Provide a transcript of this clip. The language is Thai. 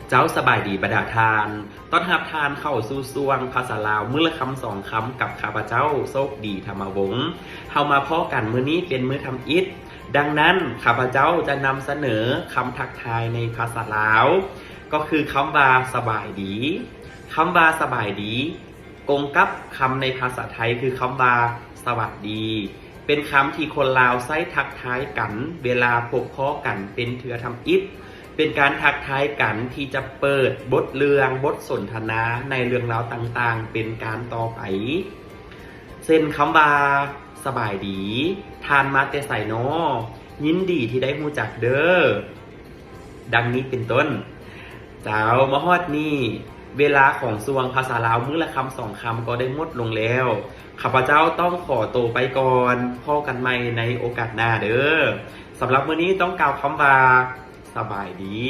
เจ้าสบายดีบรรดาทานต้อนรับทานเข้าสู่ซวงภาษาลาวมื้อละคำสองคำกับข้าพเจ้าโชคดีธรรมวงศ์เฮามาพ้อกันมื้อนี้เป็นมื้อทำอิฐดังนั้นข้าพเจ้าจะนำเสนอคำทักทายในภาษาลาวก็คือคำว่าสบายดีคำว่าสบายดีกงกับคำในภาษาไทยคือคำว่าสวัสดีเป็นคำที่คนลาวใช้ทักทายกันเวลาพบพ้อกันเป็นเทือทำอิฐเป็นการทักทายกันที่จะเปิดบทเรื่องบทสนทนาในเรื่องราวต่างๆเป็นการต่อไปเช่นคำว่าสบายดีทานมาแต่ใส่นอยินดีที่ได้รู้จักเด้อดังนี้เป็นต้นเจ้ามาฮอดนี่เวลาของซวงภาษาลาวมื้อละคำสองคำก็ได้หมดลงแล้วข้าพเจ้าต้องขอตัวไปก่อนพบกันใหม่ในโอกาสหน้าเด้อสำหรับมื้อนี้ต้องกล่าวคำว่าสบายดี